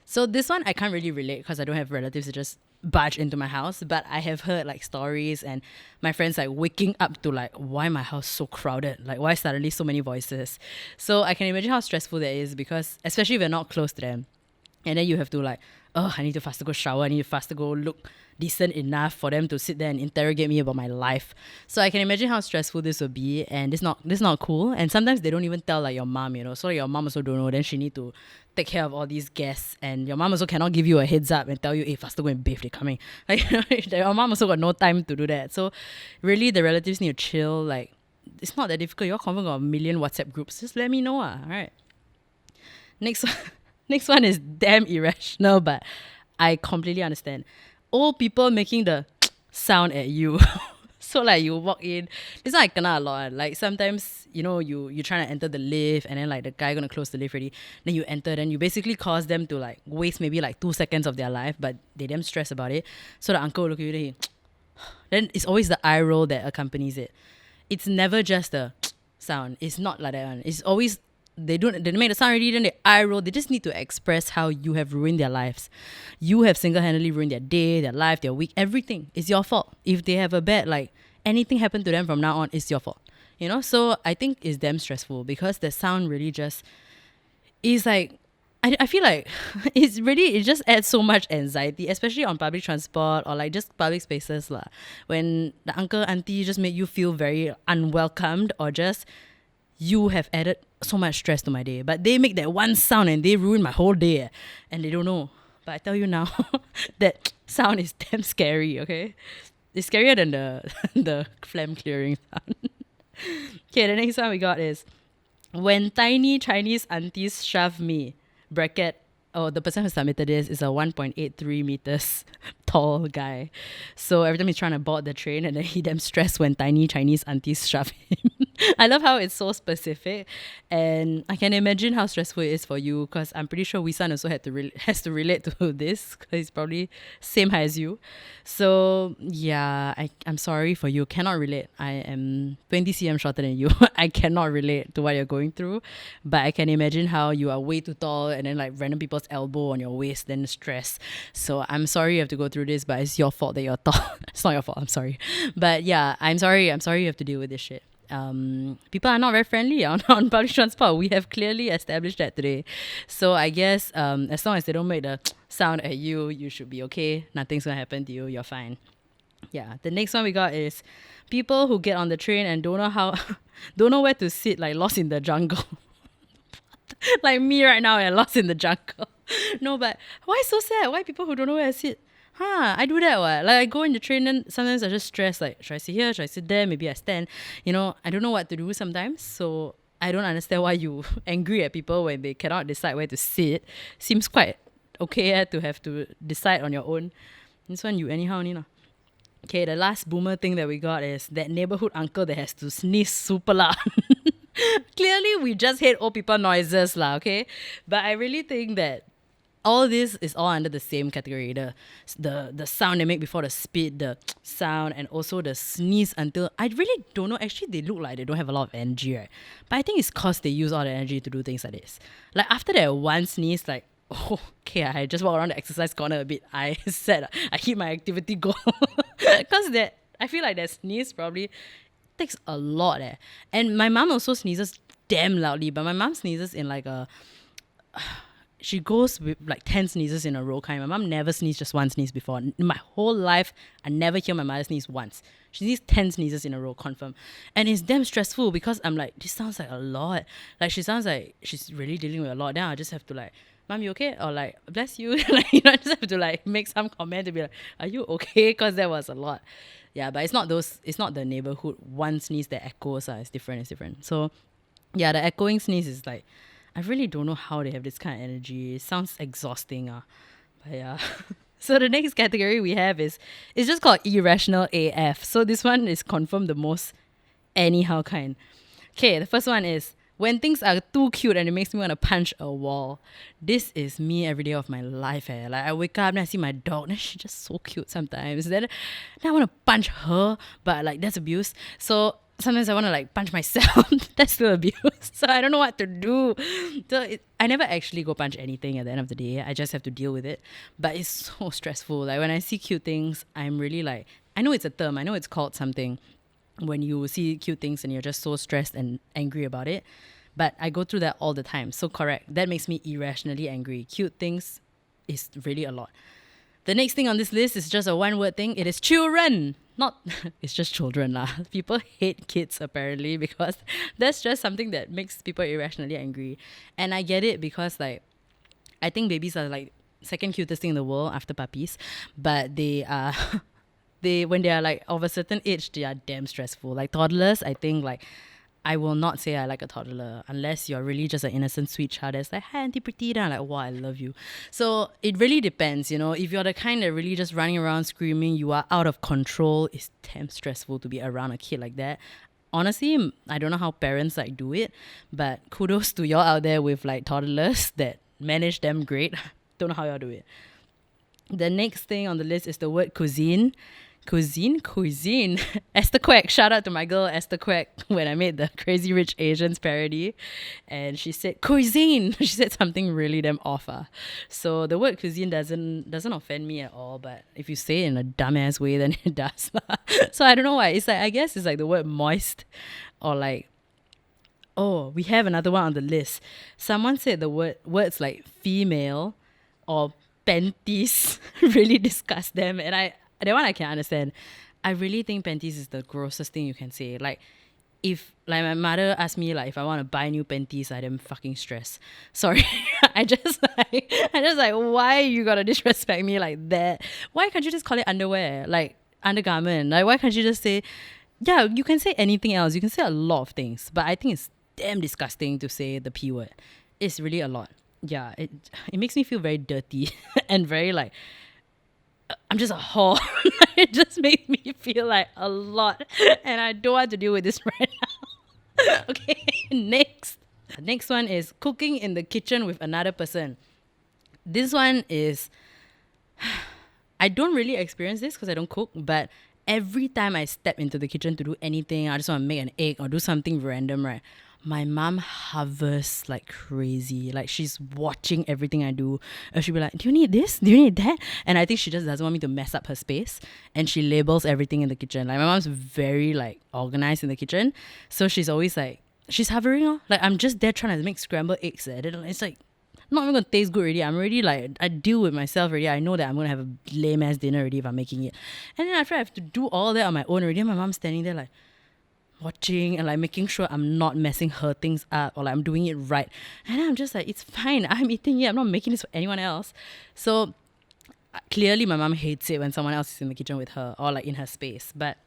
So this one I can't really relate, because I don't have relatives that just barge into my house, but I have heard like stories and my friends like waking up to like, why my house so crowded? Like, why suddenly so many voices? So I can imagine how stressful that is, because especially if you're not close to them, and then you have to like, oh, I need to fast to go shower, I need to fast to go look decent enough for them to sit there and interrogate me about my life. So I can imagine how stressful this would be, and this not cool. And sometimes they don't even tell like your mom, so your mom also don't know. Then she need to take care of all these guests, and your mom also cannot give you a heads up and tell you, hey, faster go and bathe, they're coming. Like, your mom also got no time to do that. So really, the relatives need to chill. Like, it's not that difficult. You're confirm got a million WhatsApp groups. Just let me know. All right. Next one is damn irrational, but I completely understand. Old people making the sound at you. So like, you walk in, this one I kena a lot. Like, sometimes, you're trying to enter the lift, and then like the guy gonna close the lift already. Then you enter, then you basically cause them to like waste maybe like 2 seconds of their life, but they damn stressed about it. So the uncle will look at you, then it's always the eye roll that accompanies it. It's never just a sound. It's not like that one. It's always, they make the sound already, then they eye roll. They just need to express how you have ruined their lives. You have single-handedly ruined their day, their life, their week, everything. It's your fault. If they have a bad, like, anything happen to them from now on, it's your fault. So I think it's damn stressful, because the sound really just is like, I feel like it just adds so much anxiety, especially on public transport or like just public spaces lah. When the uncle, auntie just make you feel very unwelcomed, or just you have added so much stress to my day. But they make that one sound and they ruin my whole day, and they don't know. But I tell you now, that sound is damn scary, okay? It's scarier than the phlegm clearing sound. Okay, the next one we got is, when tiny Chinese aunties shove me, bracket, the person who submitted this is a 1.83 meters tall guy. So every time he's trying to board the train, and then he damn stressed when tiny Chinese aunties shove him. I love how it's so specific, and I can imagine how stressful it is for you, because I'm pretty sure Wisan also has to relate to this, because he's probably same height as you. So yeah, I'm sorry for you. Cannot relate. I am 20 cm shorter than you. I cannot relate to what you're going through, but I can imagine how you are way too tall, and then like random people's elbow on your waist, then stress. So I'm sorry you have to go through this, but it's your fault that you're tall. It's not your fault. I'm sorry, but yeah, I'm sorry you have to deal with this shit. People are not very friendly on public transport. We have clearly established that today. So I guess as long as they don't make the sound at you, you should be okay. Nothing's gonna happen to you. You're fine. Yeah. The next one we got is people who get on the train and don't know where to sit, like lost in the jungle. Like me right now, and lost in the jungle. No, but why so sad? Why people who don't know where to sit? I do that what? Like, I go in the train, and sometimes I just stress, like, should I sit here? Should I sit there? Maybe I stand. I don't know what to do sometimes. So I don't understand why you angry at people when they cannot decide where to sit. Seems quite okay to have to decide on your own. This one you anyhow only. Okay, the last boomer thing that we got is that neighborhood uncle that has to sneeze super loud. Clearly, we just hate old people noises, lah, okay? But I really think that all this is all under the same category. The sound they make before the spit, the sound, and also the sneeze until... I really don't know. Actually, they look like they don't have a lot of energy, right? But I think it's because they use all the energy to do things like this. Like, after that one sneeze, like, oh, okay, I just walk around the exercise corner a bit. I said I hit my activity goal. Because I feel like that sneeze probably takes a lot. And my mom also sneezes damn loudly, but my mom sneezes in like a... She goes with like 10 sneezes in a row kind. My mom never sneezed just one sneeze before. In my whole life, I never hear my mother sneeze once. She sneezes 10 sneezes in a row, confirm. And it's damn stressful because I'm like, this sounds like a lot. Like, she sounds like she's really dealing with a lot. Then I just have to like, Mom, you okay? Or like, bless you. Like, you know, I just have to like make some comment to be like, are you okay? Because that was a lot. Yeah, but it's not the neighborhood one sneeze that echoes. It's different. So yeah, the echoing sneeze is like, I really don't know how they have this kind of energy. It sounds exhausting. But yeah. So the next category we have it's just called irrational AF. So this one is confirmed the most anyhow kind. Okay, the first one is when things are too cute and it makes me want to punch a wall. This is me every day of my life. Like, I wake up and I see my dog and she's just so cute sometimes. Then I want to punch her, but like that's abuse. So sometimes I want to like punch myself. That's still abuse. So I don't know what to do. So I never actually go punch anything at the end of the day. I just have to deal with it. But it's so stressful. Like when I see cute things, I'm really like, I know it's a term. I know it's called something when you see cute things and you're just so stressed and angry about it. But I go through that all the time. So correct. That makes me irrationally angry. Cute things is really a lot. The next thing on this list is just a one-word thing. It is children. Not, it's just children lah. People hate kids apparently because that's just something that makes people irrationally angry. And I get it because like, I think babies are like second cutest thing in the world after puppies. But they are, when they are like of a certain age, they are damn stressful. Like toddlers, I think like, I will not say I like a toddler unless you're really just an innocent sweet child that's like, hi Auntie Pretty, and I'm like, wow, I love you. So it really depends, you know. If you're the kind that really just running around screaming, you are out of control, it's damn stressful to be around a kid like that. Honestly, I don't know how parents like do it, but kudos to y'all out there with like toddlers that manage them great. Don't know how y'all do it. The next thing on the list is the word cuisine. Cuisine. Esther Quack. Shout out to my girl Esther Quack when I made the Crazy Rich Asians parody. And she said, cuisine. She said something really damn off. So the word cuisine doesn't offend me at all. But if you say it in a dumbass way, then it does. So I don't know why. It's like, I guess it's like the word moist. Or like, oh, we have another one on the list. Someone said the words like female or panties really disgust them. And that one I can understand. I really think panties is the grossest thing you can say. Like, if like my mother asked me like if I want to buy new panties, I'm fucking stressed. Sorry, I just like why you gotta disrespect me like that? Why can't you just call it underwear, like undergarment? Like why can't you just say, yeah, you can say anything else. You can say a lot of things, but I think it's damn disgusting to say the P word. It's really a lot. Yeah, it makes me feel very dirty and very like, I'm just a whore. It just makes me feel like a lot. And I don't want to deal with this right now. Okay, next. The next one is cooking in the kitchen with another person. This one is... I don't really experience this because I don't cook. But every time I step into the kitchen to do anything, I just want to make an egg or do something random, right? My mom hovers like crazy. Like she's watching everything I do. And she'll be like, do you need this? Do you need that? And I think she just doesn't want me to mess up her space. And she labels everything in the kitchen. Like my mom's very like organized in the kitchen. So she's always like, she's hovering. Like I'm just there trying to make scrambled eggs. It's like not even going to taste good already. I'm already like, I deal with myself already. I know that I'm going to have a lame ass dinner already if I'm making it. And then after I have to do all that on my own already. And my mom's standing there like, watching and like making sure I'm not messing her things up or like I'm doing it right. And I'm just like, it's fine. I'm eating it. I'm not making this for anyone else. So clearly my mom hates it when someone else is in the kitchen with her or like in her space. But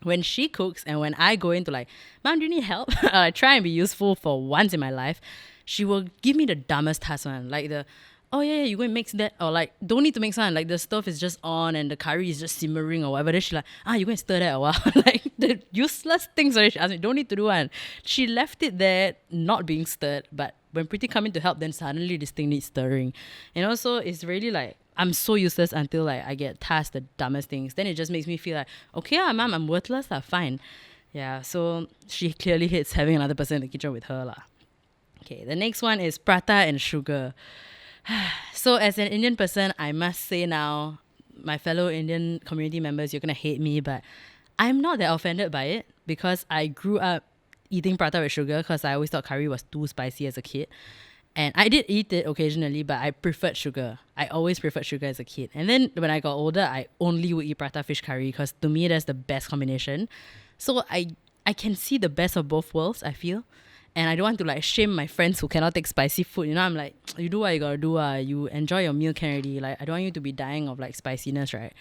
when she cooks and when I go into like, Mom, do you need help? I try and be useful for once in my life. She will give me the dumbest task one. Like the, oh yeah, you go and mix that, or like don't need to mix one. Like the stove is just on and the curry is just simmering or whatever. Then she like, you go and stir that a while. Like the useless things. Already she asked me, don't need to do one. She left it there, not being stirred. But when Preeti come in to help, then suddenly this thing needs stirring. And also, it's really like I'm so useless until like I get tasked the dumbest things. Then it just makes me feel like, okay, mom, I'm worthless. Fine. Yeah. So she clearly hates having another person in the kitchen with her lah. Okay. The next one is prata and sugar. So as an Indian person, I must say now, my fellow Indian community members, you're going to hate me, but I'm not that offended by it because I grew up eating prata with sugar because I always thought curry was too spicy as a kid. And I did eat it occasionally, but I preferred sugar. I always preferred sugar as a kid. And then when I got older, I only would eat prata fish curry because to me, that's the best combination. So I can see the best of both worlds, I feel. And I don't want to like shame my friends who cannot take spicy food. You know, I'm like, you do what you gotta do. You enjoy your meal can already. Like, I don't want you to be dying of like spiciness, right?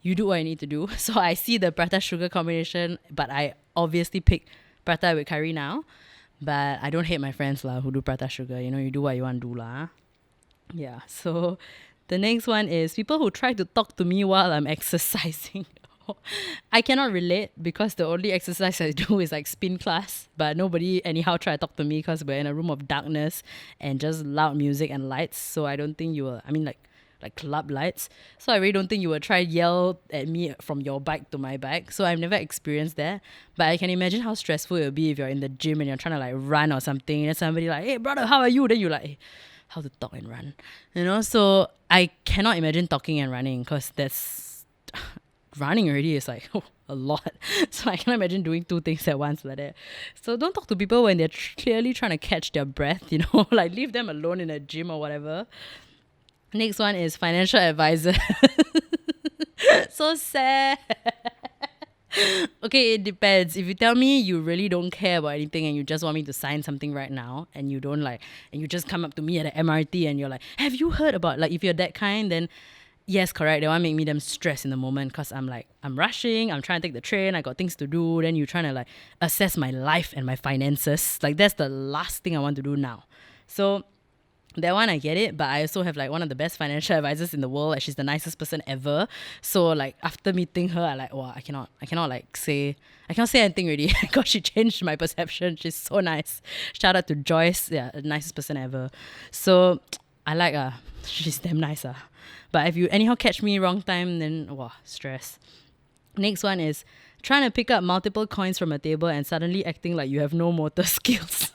You do what you need to do. So I see the prata sugar combination, but I obviously pick prata with curry now. But I don't hate my friends lah who do prata sugar. You know, you do what you want to do lah. Yeah. So the next one is people who try to talk to me while I'm exercising. I cannot relate because the only exercise I do is like spin class, but nobody anyhow try to talk to me because we're in a room of darkness and just loud music and lights. So I don't think you will, I mean like club lights. So I really don't think you will try yell at me from your bike to my bike. So I've never experienced that. But I can imagine how stressful it will be if you're in the gym and you're trying to like run or something and somebody like, hey brother, how are you? Then you're like, hey, how to talk and run. You know, so I cannot imagine talking and running because that's running already is like a lot. So I cannot imagine doing two things at once like that. So don't talk to people when they're clearly trying to catch their breath, you know, like leave them alone in a gym or whatever. Next one is financial advisor. So sad. Okay, it depends. If you tell me you really don't care about anything and you just want me to sign something right now and you don't like, and you just come up to me at the MRT and you're like, have you heard about, like if you're that kind, then yes, correct. They want to make me them stress in the moment because I'm like, I'm rushing, I'm trying to take the train, I got things to do. Then you're trying to like assess my life and my finances. Like that's the last thing I want to do now. So that one I get it, but I also have like one of the best financial advisors in the world. Like, she's the nicest person ever. So like after meeting her, I like, wow, I cannot say anything really because she changed my perception. She's so nice. Shout out to Joyce, yeah, the nicest person ever. So I like her. She's damn nice. But if you anyhow catch me wrong time, then wow, stress. Next one is trying to pick up multiple coins from a table and suddenly acting like you have no motor skills.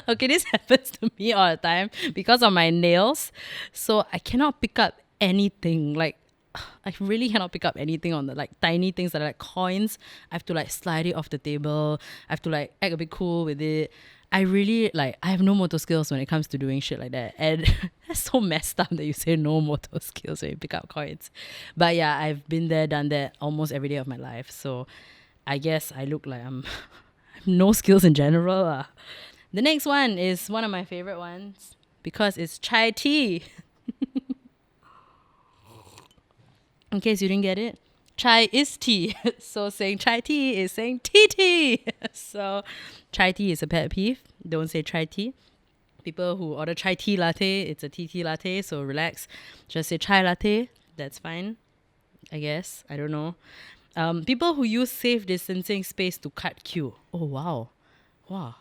Okay, this happens to me all the time because of my nails. So I cannot pick up anything. Like, I really cannot pick up anything on the like tiny things that are like coins. I have to like slide it off the table. I have to like act a bit cool with it. I really like, I have no motor skills when it comes to doing shit like that. And that's so messed up that you say no motor skills when you pick up coins. But yeah, I've been there, done that almost every day of my life. So I guess I look like I have no skills in general. The next one is one of my favorite ones because it's chai tea. In case you didn't get it, chai is tea. So saying chai tea is saying tea. So chai tea is a pet peeve. Don't say chai tea. People who order chai tea latte, it's a tea latte. So relax. Just say chai latte. That's fine, I guess. I don't know. People who use safe distancing space to cut queue. Oh, wow.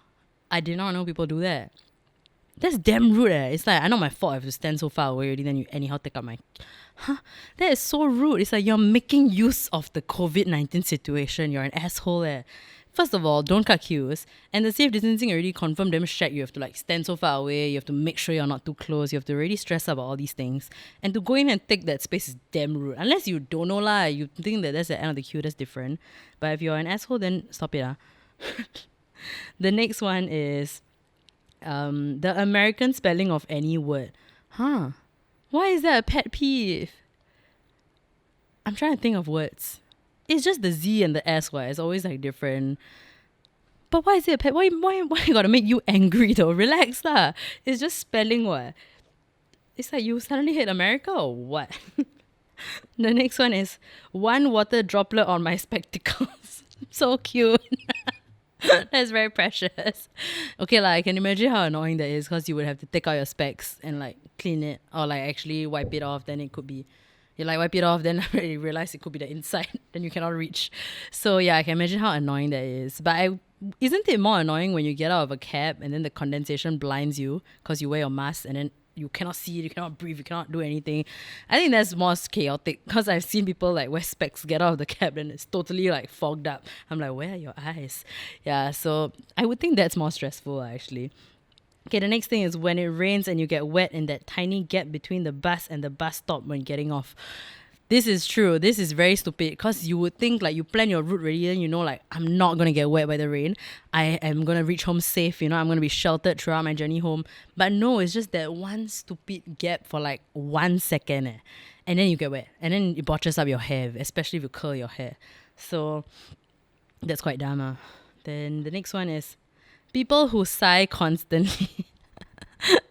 I did not know people do that. That's damn rude. It's like, I know my fault I have to stand so far away already, then you anyhow take up my... That is so rude. It's like you're making use of the COVID-19 situation. You're an asshole. First of all, don't cut queues. And the safe distancing already confirmed them shag. You have to like stand so far away. You have to make sure you're not too close. You have to really stress about all these things. And to go in and take that space is damn rude. Unless you don't know lah. You think that that's the end of the queue. That's different. But if you're an asshole, then stop it. The next one is the American spelling of any word. Why is that a pet peeve? I'm trying to think of words. It's just the Z and the S. It's always like different. But why is it a pet? Why you gotta make you angry though? Relax lah. It's just spelling what? It's like you suddenly hate America or what? The next one is one water droplet on my spectacles. So cute. That's very precious. Okay, like I can imagine how annoying that is because you would have to take out your specs and like clean it or like actually wipe it off. Then it could be you like wipe it off, then you realize it could be the inside, then you cannot reach. So yeah, I can imagine how annoying that is. But isn't it more annoying when you get out of a cab and then the condensation blinds you because you wear your mask and then you cannot see, you cannot breathe, you cannot do anything. I think that's more chaotic because I've seen people like wear specs, get out of the cab and it's totally like fogged up. I'm like, where are your eyes? Yeah, so I would think that's more stressful actually. Okay, the next thing is when it rains and you get wet in that tiny gap between the bus and the bus stop when getting off. This is true. This is very stupid because you would think like you plan your route already and you know like I'm not going to get wet by the rain. I am going to reach home safe, I'm going to be sheltered throughout my journey home. But no, it's just that one stupid gap for like 1 second. And then you get wet. And then it botches up your hair, especially if you curl your hair. So that's quite dumb. Then the next one is people who sigh constantly.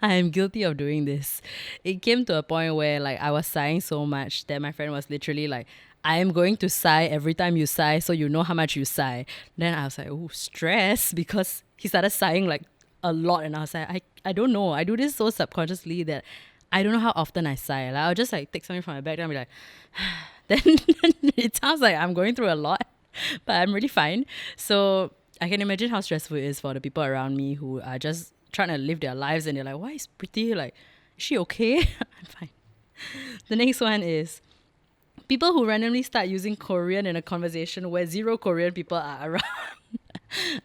I am guilty of doing this. It came to a point where like I was sighing so much that my friend was literally like, I am going to sigh every time you sigh so you know how much you sigh. Then I was like, oh, stress, because he started sighing like a lot and I was like, I don't know. I do this so subconsciously that I don't know how often I sigh. Like I'll just like take something from my bag and I'll be like, then it sounds like I'm going through a lot, but I'm really fine. So I can imagine how stressful it is for the people around me who are just trying to live their lives and they're like, why is Preeti like, is she okay? I'm fine. The next one is people who randomly start using Korean in a conversation where zero Korean people are around.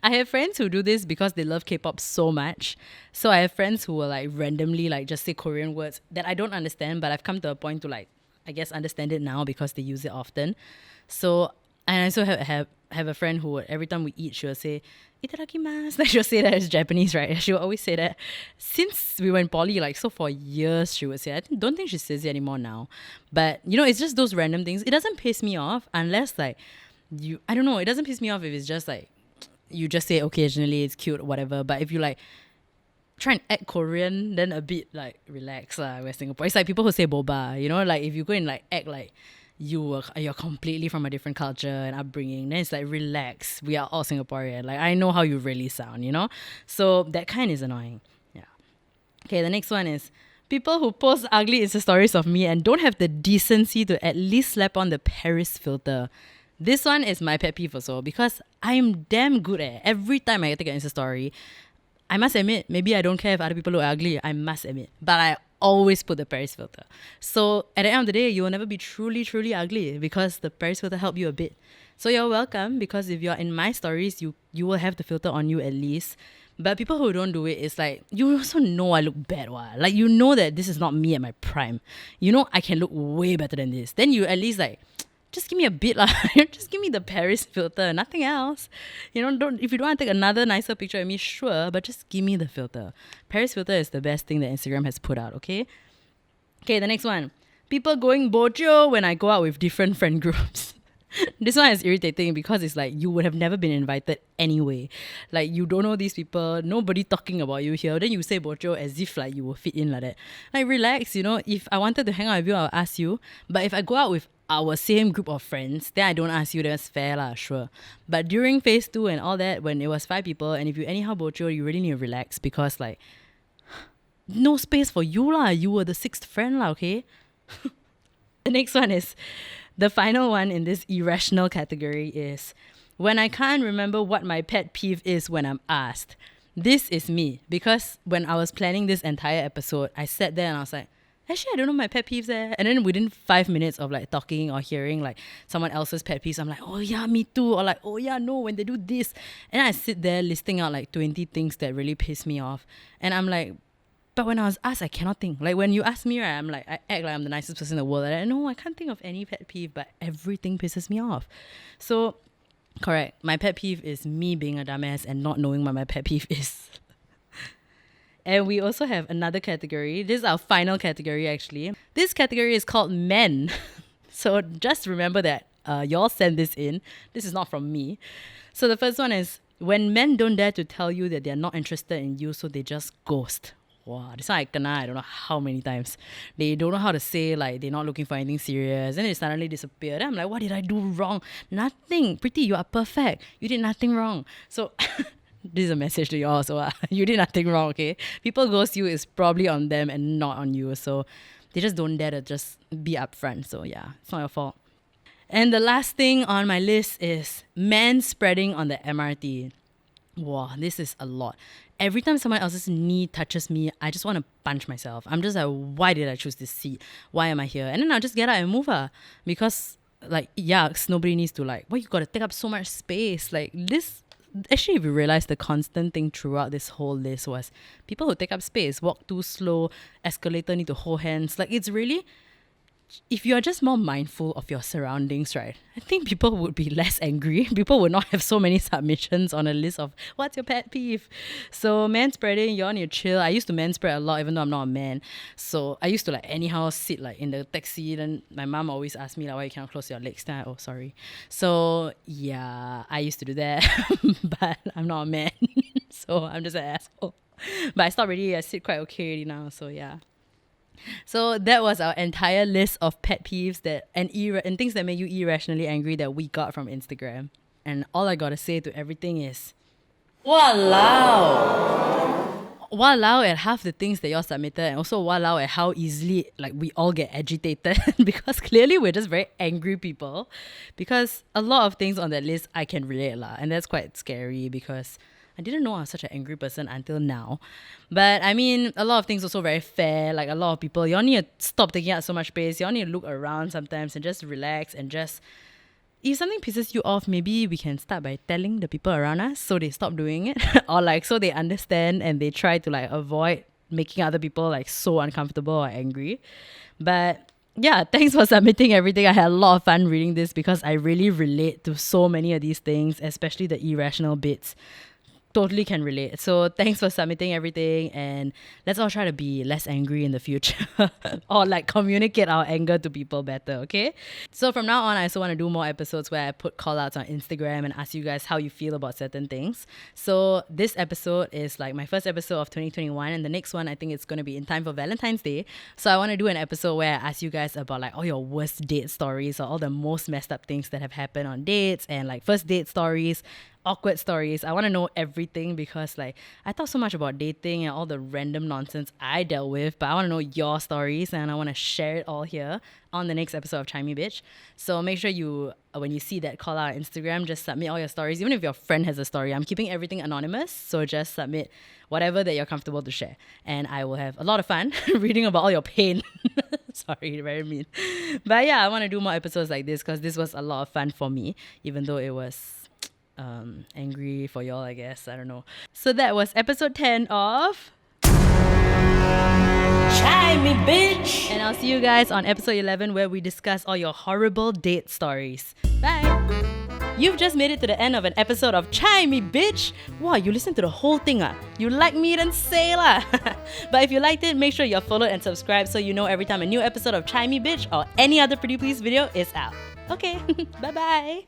I have friends who do this because they love K-pop so much. So I have friends who will like randomly like just say Korean words that I don't understand, but I've come to a point to like, I guess understand it now because they use it often. So, and I also have a friend who every time we eat, she'll say, itadakimasu. Like she'll say that as Japanese, right? She'll always say that. Since we were in poly, like, so for years, she would say, don't think she says it anymore now. But, it's just those random things. It doesn't piss me off unless, like, I don't know, it doesn't piss me off if it's just, like, you just say occasionally, it's cute, whatever. But if you, like, try and act Korean, then a bit, like, relax, we're Singapore. It's like people who say boba, like, if you go and, like, act like, you're completely from a different culture and upbringing, then it's like, relax, we are all Singaporean, like I know how you really sound, so that kind is annoying. Yeah. Okay, the next one is people who post ugly Insta stories of me and don't have the decency to at least slap on the Paris filter. This one is my pet peeve also because I'm damn good at it. Every time I take an Insta story, I must admit, maybe I don't care if other people look ugly, I must admit, but I always put the Paris filter. So at the end of the day, you will never be truly, truly ugly because the Paris filter helped you a bit. So you're welcome because if you're in my stories, you will have the filter on you at least. But people who don't do it, it's like, you also know I look bad. Like, you know that this is not me at my prime. You know I can look way better than this. Then you at least like, just give me a bit lah. Just give me the Paris filter, nothing else. If you don't want to take another nicer picture of me, sure, but just give me the filter. Paris filter is the best thing that Instagram has put out, okay? Okay, the next one. People going bojo when I go out with different friend groups. This one is irritating because it's like you would have never been invited anyway. Like you don't know these people, nobody talking about you here. Then you say bojo as if like you will fit in like that. Like relax, if I wanted to hang out with you, I'll ask you. But if I go out with our same group of friends, then I don't ask you, that's fair lah, sure. But during phase 2 and all that, when it was 5 people, and if you anyhow bojo, you really need to relax because like, no space for you lah. You were the 6th friend lah, okay? The next one is, the final one in this irrational category is when I can't remember what my pet peeve is when I'm asked. This is me because when I was planning this entire episode, I sat there and I was like, actually, I don't know my pet peeves there. And then within 5 minutes of like talking or hearing like someone else's pet peeves, I'm like, oh yeah, me too. Or like, oh yeah, no, when they do this. And I sit there listing out like 20 things that really piss me off. And I'm like, but when I was asked, I cannot think. Like when you ask me, right, I'm like, I act like I'm the nicest person in the world. And no, I can't think of any pet peeve, but everything pisses me off. So, correct. My pet peeve is me being a dumbass and not knowing what my pet peeve is. And we also have another category. This is our final category, actually. This category is called men. So just remember that y'all send this in. This is not from me. So the first one is when men don't dare to tell you that they're not interested in you, so they just ghost. Wow, this one I kena, I don't know how many times. They don't know how to say like they're not looking for anything serious. Then they suddenly disappear. Then I'm like, what did I do wrong? Nothing. Pretty, you are perfect. You did nothing wrong. So this is a message to you all. So you did nothing wrong, okay? People ghost you is probably on them and not on you. So they just don't dare to just be upfront. So yeah, it's not your fault. And the last thing on my list is man spreading on the MRT. Wow, this is a lot. Every time someone else's knee touches me, I just want to punch myself. I'm just like, why did I choose this seat? Why am I here? And then I'll just get out and move because like, yucks, nobody needs to like, why you gotta take up so much space? Like this, actually, if you realize the constant thing throughout this whole list was people who take up space, walk too slow, escalator need to hold hands. Like it's really, if you are just more mindful of your surroundings, right, I think people would be less angry. People would not have so many submissions on a list of what's your pet peeve. So man spreading, you all need to chill. I used to man spread a lot even though I'm not a man. So I used to like anyhow sit like in the taxi. Then my mom always asked me like, why you cannot close your legs? Then oh, sorry. So yeah, I used to do that. But I'm not a man. So I'm just an asshole. But I stopped already. I sit quite okay already now. So yeah. So that was our entire list of pet peeves and things that make you irrationally angry that we got from Instagram. And all I gotta say to everything is, walao! Walao at half the things that y'all submitted, and also walao at how easily like we all get agitated because clearly we're just very angry people. Because a lot of things on that list I can relate lah, and that's quite scary because I didn't know I was such an angry person until now. But I mean, a lot of things also very fair. Like a lot of people, y'all need to stop taking up so much space. Y'all need to look around sometimes and just relax and just, if something pisses you off, maybe we can start by telling the people around us so they stop doing it. Or like so they understand and they try to like avoid making other people like so uncomfortable or angry. But yeah, thanks for submitting everything. I had a lot of fun reading this because I really relate to so many of these things, especially the irrational bits. Totally can relate. So thanks for submitting everything, and let's all try to be less angry in the future or like communicate our anger to people better, okay? So from now on, I also want to do more episodes where I put call outs on Instagram and ask you guys how you feel about certain things. So this episode is like my first episode of 2021, and the next one I think it's going to be in time for Valentine's Day. So I want to do an episode where I ask you guys about like all your worst date stories or all the most messed up things that have happened on dates and like first date stories, awkward stories. I want to know everything because like I talk so much about dating and all the random nonsense I dealt with, but I want to know your stories and I want to share it all here on the next episode of Chime Me Bitch. So make sure you, when you see that call out on Instagram, just submit all your stories. Even if your friend has a story, I'm keeping everything anonymous. So just submit whatever that you're comfortable to share. And I will have a lot of fun reading about all your pain. Sorry, very mean. But yeah, I want to do more episodes like this because this was a lot of fun for me, even though it was angry for y'all, I guess. I don't know. So that was episode 10 of Chime me, bitch! And I'll see you guys on episode 11 where we discuss all your horrible date stories. Bye! You've just made it to the end of an episode of Chime Me Bitch! Wow, you listened to the whole thing ah. You like me, then say lah! But if you liked it, make sure you're followed and subscribed so you know every time a new episode of Chime Me Bitch or any other Preetipls video is out. Okay, bye-bye!